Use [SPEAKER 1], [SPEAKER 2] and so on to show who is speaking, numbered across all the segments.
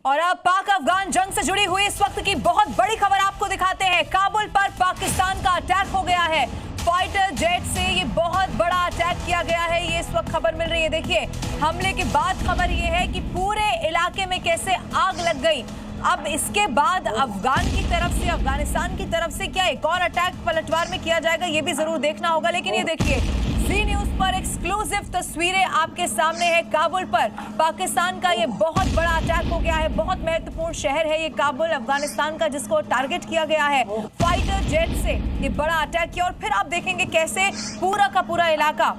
[SPEAKER 1] और अब पाक अफगान जंग से जुड़ी हुई इस वक्त की बहुत बड़ी खबर आपको दिखाते हैं। काबुल पर पाकिस्तान का अटैक हो गया है। फाइटर जेट से ये बहुत बड़ा अटैक किया गया है, ये इस वक्त खबर मिल रही है। देखिए, हमले के बाद खबर ये है कि पूरे इलाके में कैसे आग लग गई। अब इसके बाद अफगान की तरफ से, अफगानिस्तान की तरफ से क्या एक और अटैक पलटवार में किया जाएगा, ये भी जरूर देखना होगा। लेकिन ये देखिए, जी न्यूज पर एक्सक्लूसिव तस्वीरें आपके सामने है। काबुल पर पाकिस्तान का ये बहुत बड़ा अटैक हो गया है। बहुत महत्वपूर्ण शहर है ये काबुल, अफगानिस्तान का, जिसको टारगेट किया गया है फाइटर जेट से। ये बड़ा अटैक किया और फिर आप देखेंगे कैसे पूरा का पूरा इलाका,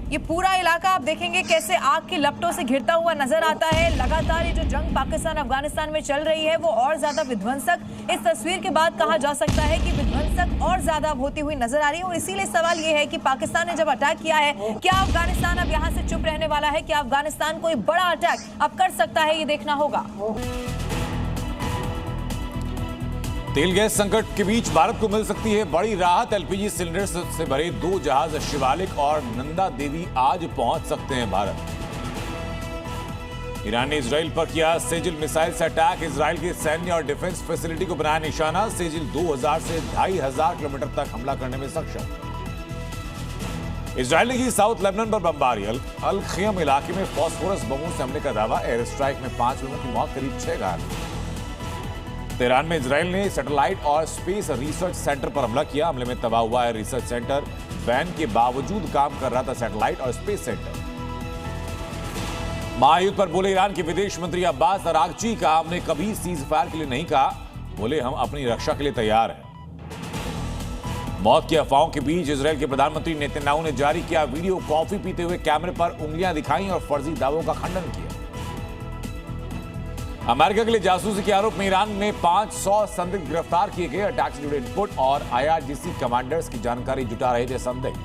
[SPEAKER 1] ये पूरा इलाका आप देखेंगे कैसे आग की लपटों से घिरता हुआ नजर आता है। लगातार ये जो जंग पाकिस्तान अफगानिस्तान में चल रही है वो और ज्यादा विध्वंसक, इस तस्वीर के बाद कहा जा सकता है कि विध्वंसक और ज्यादा होती हुई नजर आ रही है। और इसीलिए सवाल ये है कि पाकिस्तान ने जब अटैक किया है, क्या अफगानिस्तान अब यहाँ से चुप रहने वाला है? क्या अफगानिस्तान कोई बड़ा अटैक अब कर सकता है? ये देखना होगा।
[SPEAKER 2] तेल गैस संकट के बीच भारत को मिल सकती है बड़ी राहत। एलपीजी सिलेंडर से भरे 2 जहाज शिवालिक और नंदा देवी आज पहुंच सकते हैं भारत। ईरान ने इजराइल पर किया सेजिल मिसाइल से अटैक। इजराइल की सैन्य और डिफेंस फैसिलिटी को बनाया निशाना। सेजिल 2000 से 2500 किलोमीटर तक हमला करने में सक्षम। इजराइल ने की साउथ लेबनान पर बमबारी। अल खियम इलाके में फॉस्फोरस बमों से हमले का दावा। एयर स्ट्राइक में 5 लोगों की मौत, करीब 6 घायल। तेहरान में इजराइल ने सैटेलाइट और स्पेस रिसर्च सेंटर पर हमला किया। हमले में तबाह हुआ है रिसर्च सेंटर। बैन के बावजूद काम कर रहा था सैटेलाइट और स्पेस सेंटर। महायुद्ध पर बोले ईरान के विदेश मंत्री अब्बास अरागची का, हमने कभी सीज फायर के लिए नहीं कहा, बोले हम अपनी रक्षा के लिए तैयार हैं। मौत की अफवाहों के बीच इजराइल के प्रधानमंत्री नेतन्याहू ने जारी किया वीडियो। कॉफी पीते हुए कैमरे पर उंगलियां दिखाई और फर्जी दावों का खंडन किया। अमेरिका के लिए जासूसी के आरोप में ईरान में 500 संदिग्ध गिरफ्तार किए गए। अटैक से जुड़े इनपुट और आईआरजीसी कमांडर्स की जानकारी जुटा रहे थे संदिग्ध।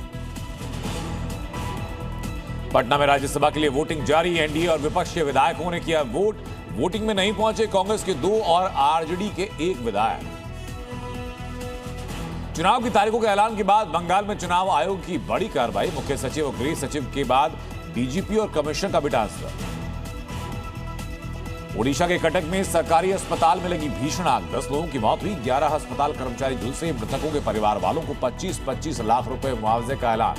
[SPEAKER 2] पटना में राज्यसभा के लिए वोटिंग जारी। एनडीए और विपक्ष के विधायकों ने किया वोट। वोटिंग में नहीं पहुंचे कांग्रेस के 2 और आरजेडी के 1 विधायक। चुनाव की तारीखों के ऐलान के बाद बंगाल में चुनाव आयोग की बड़ी कार्रवाई। मुख्य सचिव और गृह सचिव के बाद डीजीपी और कमिश्नर का भी ट्रांसफर। ओडिशा के कटक में सरकारी अस्पताल में लगी भीषण आग। 10 लोगों की मौत हुई। 11 अस्पताल कर्मचारी झुलसे। मृतकों के परिवार वालों को 25-25 लाख रुपए मुआवजे का ऐलान।